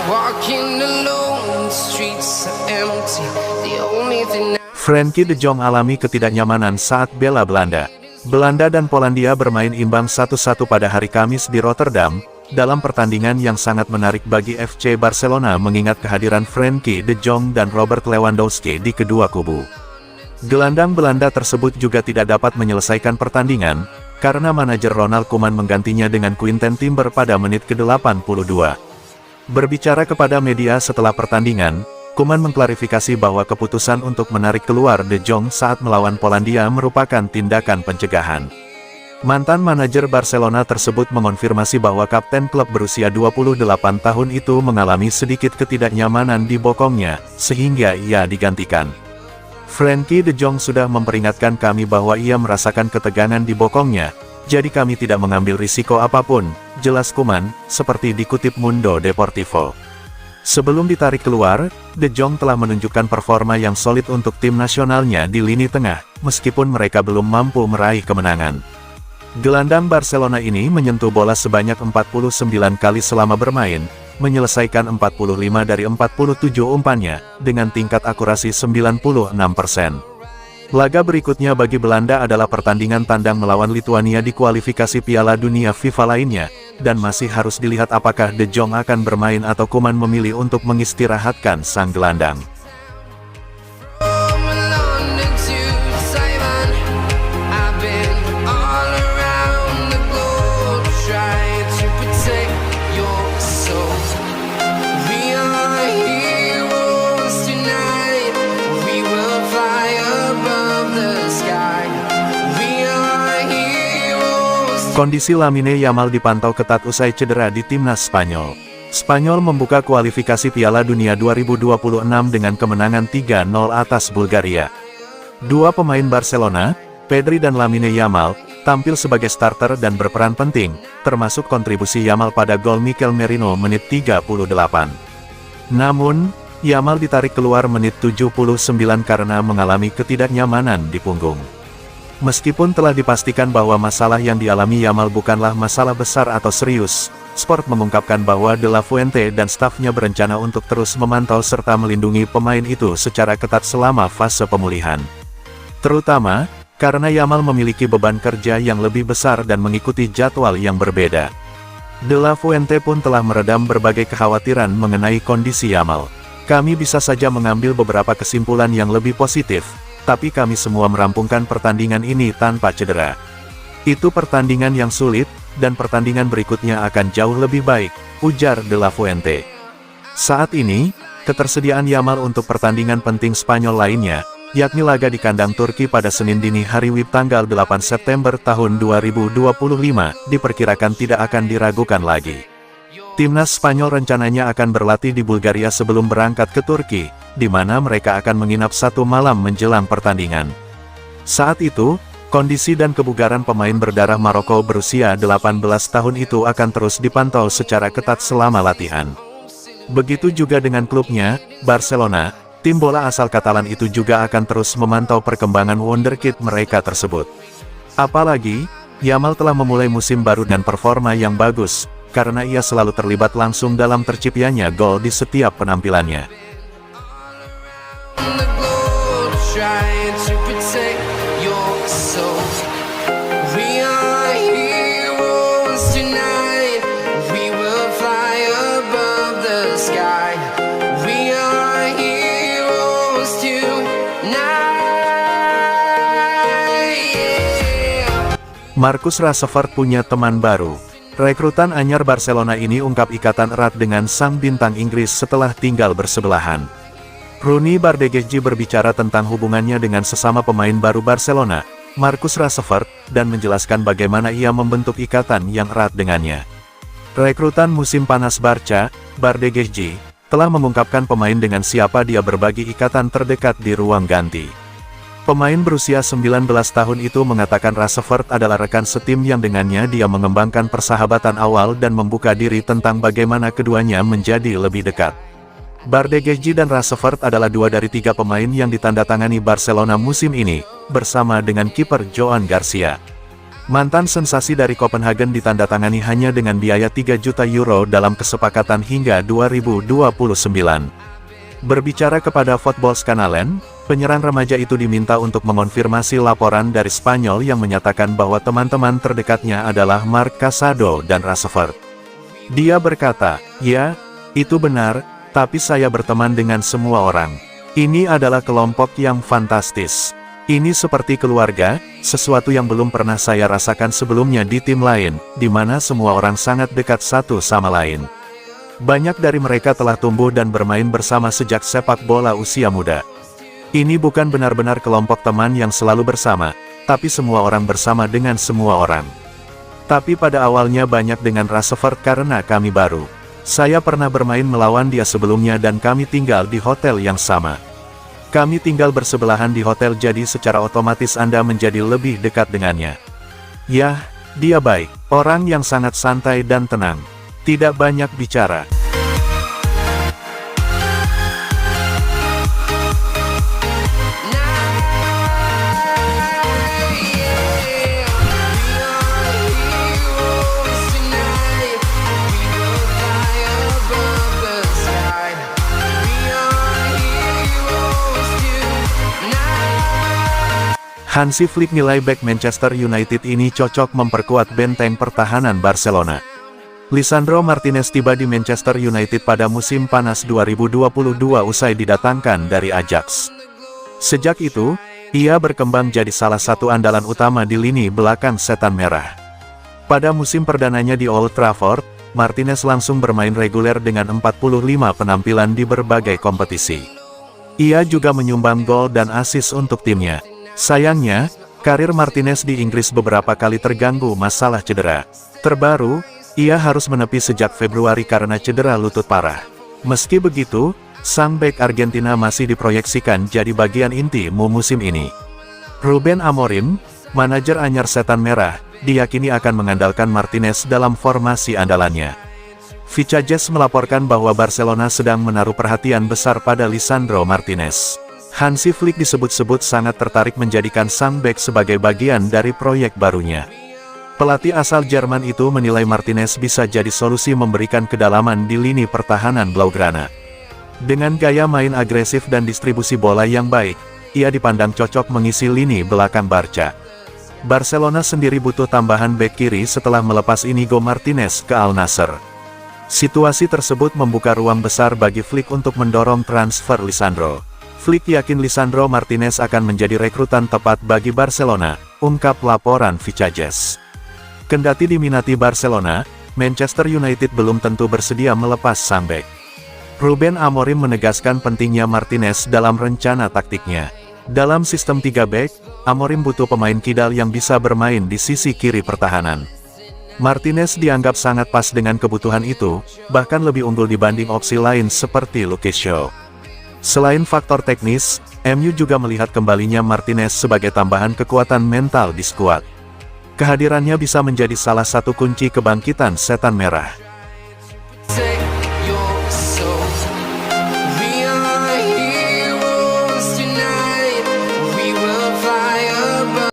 Walking alone, the streets are empty. The only thing Frenkie de Jong alami ketidaknyamanan saat bela Belanda. Belanda dan Polandia bermain imbang 1-1 pada hari Kamis di Rotterdam, dalam pertandingan yang sangat menarik bagi FC Barcelona mengingat kehadiran Frenkie de Jong dan Robert Lewandowski di kedua kubu. Gelandang Belanda tersebut juga tidak dapat menyelesaikan pertandingan, karena manajer Ronald Koeman menggantinya dengan Quinten Timber pada menit ke-82. Berbicara kepada media setelah pertandingan, Koeman mengklarifikasi bahwa keputusan untuk menarik keluar De Jong saat melawan Polandia merupakan tindakan pencegahan. Mantan manajer Barcelona tersebut mengonfirmasi bahwa kapten klub berusia 28 tahun itu mengalami sedikit ketidaknyamanan di bokongnya, sehingga ia digantikan. Frenkie de Jong sudah memperingatkan kami bahwa ia merasakan ketegangan di bokongnya, jadi kami tidak mengambil risiko apapun, jelas Koeman, seperti dikutip Mundo Deportivo. Sebelum ditarik keluar, De Jong telah menunjukkan performa yang solid untuk tim nasionalnya di lini tengah, meskipun mereka belum mampu meraih kemenangan. Gelandang Barcelona ini menyentuh bola sebanyak 49 kali selama bermain, menyelesaikan 45 dari 47 umpannya, dengan tingkat akurasi 96%. Laga berikutnya bagi Belanda adalah pertandingan tandang melawan Lituania di kualifikasi Piala Dunia FIFA lainnya, dan masih harus dilihat apakah De Jong akan bermain atau Koeman memilih untuk mengistirahatkan sang gelandang. Kondisi Lamine Yamal dipantau ketat usai cedera di timnas Spanyol. Spanyol membuka kualifikasi Piala Dunia 2026 dengan kemenangan 3-0 atas Bulgaria. Dua pemain Barcelona, Pedri dan Lamine Yamal, tampil sebagai starter dan berperan penting, termasuk kontribusi Yamal pada gol Mikel Merino menit 38. Namun, Yamal ditarik keluar menit 79 karena mengalami ketidaknyamanan di punggung. Meskipun telah dipastikan bahwa masalah yang dialami Yamal bukanlah masalah besar atau serius, Sport mengungkapkan bahwa De La Fuente dan stafnya berencana untuk terus memantau serta melindungi pemain itu secara ketat selama fase pemulihan. Terutama, karena Yamal memiliki beban kerja yang lebih besar dan mengikuti jadwal yang berbeda. De La Fuente pun telah meredam berbagai kekhawatiran mengenai kondisi Yamal. Kami bisa saja mengambil beberapa kesimpulan yang lebih positif, tapi kami semua merampungkan pertandingan ini tanpa cedera. Itu pertandingan yang sulit, dan pertandingan berikutnya akan jauh lebih baik, ujar De La Fuente. Saat ini, ketersediaan Yamal untuk pertandingan penting Spanyol lainnya, yakni laga di kandang Turki pada Senin dini hari WIB tanggal 8 September tahun 2025, diperkirakan tidak akan diragukan lagi. Timnas Spanyol rencananya akan berlatih di Bulgaria sebelum berangkat ke Turki, di mana mereka akan menginap 1 malam menjelang pertandingan. Saat itu, kondisi dan kebugaran pemain berdarah Maroko berusia 18 tahun itu akan terus dipantau secara ketat selama latihan. Begitu juga dengan klubnya, Barcelona, tim bola asal Katalan itu juga akan terus memantau perkembangan wonderkid mereka tersebut. Apalagi, Yamal telah memulai musim baru dan performa yang bagus, karena ia selalu terlibat langsung dalam terciptanya gol di setiap penampilannya. Marcus Rashford punya teman baru. Rekrutan anyar Barcelona ini ungkap ikatan erat dengan sang bintang Inggris setelah tinggal bersebelahan. Rooney Bardghji berbicara tentang hubungannya dengan sesama pemain baru Barcelona, Marcus Rashford, dan menjelaskan bagaimana ia membentuk ikatan yang erat dengannya. Rekrutan musim panas Barca, Bardghji, telah mengungkapkan pemain dengan siapa dia berbagi ikatan terdekat di ruang ganti. Pemain berusia 19 tahun itu mengatakan Rashford adalah rekan setim yang dengannya dia mengembangkan persahabatan awal dan membuka diri tentang bagaimana keduanya menjadi lebih dekat. Bardghji dan Rashford adalah 2 dari 3 pemain yang ditandatangani Barcelona musim ini, bersama dengan kiper Joan Garcia. Mantan sensasi dari Copenhagen ditandatangani hanya dengan biaya 3 juta euro dalam kesepakatan hingga 2029. Berbicara kepada Fotbollskanalen, penyerang remaja itu diminta untuk mengonfirmasi laporan dari Spanyol yang menyatakan bahwa teman-teman terdekatnya adalah Marc Casado dan Rashford. Dia berkata, "Ya, itu benar, tapi saya berteman dengan semua orang. Ini adalah kelompok yang fantastis. Ini seperti keluarga, sesuatu yang belum pernah saya rasakan sebelumnya di tim lain, di mana semua orang sangat dekat satu sama lain. Banyak dari mereka telah tumbuh dan bermain bersama sejak sepak bola usia muda. Ini bukan benar-benar kelompok teman yang selalu bersama, tapi semua orang bersama dengan semua orang. Tapi pada awalnya banyak dengan Rashford karena kami baru. Saya pernah bermain melawan dia sebelumnya dan kami tinggal di hotel yang sama. Kami tinggal bersebelahan di hotel, jadi secara otomatis Anda menjadi lebih dekat dengannya. Yah, dia baik, orang yang sangat santai dan tenang. Tidak banyak bicara." Hansi Flick nilai bek Manchester United ini cocok memperkuat benteng pertahanan Barcelona. Lisandro Martinez tiba di Manchester United pada musim panas 2022 usai didatangkan dari Ajax. Sejak itu, ia berkembang jadi salah satu andalan utama di lini belakang Setan Merah. Pada musim perdananya di Old Trafford, Martinez langsung bermain reguler dengan 45 penampilan di berbagai kompetisi. Ia juga menyumbang gol dan assist untuk timnya. Sayangnya, karir Martinez di Inggris beberapa kali terganggu masalah cedera. Terbaru, ia harus menepi sejak Februari karena cedera lutut parah. Meski begitu, sang bek Argentina masih diproyeksikan jadi bagian inti musim ini. Ruben Amorim, manajer anyar Setan Merah, diyakini akan mengandalkan Martinez dalam formasi andalannya. Vicajes melaporkan bahwa Barcelona sedang menaruh perhatian besar pada Lisandro Martinez. Hansi Flick disebut-sebut sangat tertarik menjadikan sang bek sebagai bagian dari proyek barunya. Pelatih asal Jerman itu menilai Martinez bisa jadi solusi memberikan kedalaman di lini pertahanan Blaugrana. Dengan gaya main agresif dan distribusi bola yang baik, ia dipandang cocok mengisi lini belakang Barca. Barcelona sendiri butuh tambahan bek kiri setelah melepas Inigo Martinez ke Al Nassr. Situasi tersebut membuka ruang besar bagi Flick untuk mendorong transfer Lisandro. Flick yakin Lisandro Martinez akan menjadi rekrutan tepat bagi Barcelona, ungkap laporan Vicajes. Kendati diminati Barcelona, Manchester United belum tentu bersedia melepas sang bek. Ruben Amorim menegaskan pentingnya Martinez dalam rencana taktiknya. Dalam sistem 3 bek, Amorim butuh pemain kidal yang bisa bermain di sisi kiri pertahanan. Martinez dianggap sangat pas dengan kebutuhan itu, bahkan lebih unggul dibanding opsi lain seperti Luke Shaw. Selain faktor teknis, MU juga melihat kembalinya Martinez sebagai tambahan kekuatan mental di skuad. Kehadirannya bisa menjadi salah satu kunci kebangkitan Setan Merah.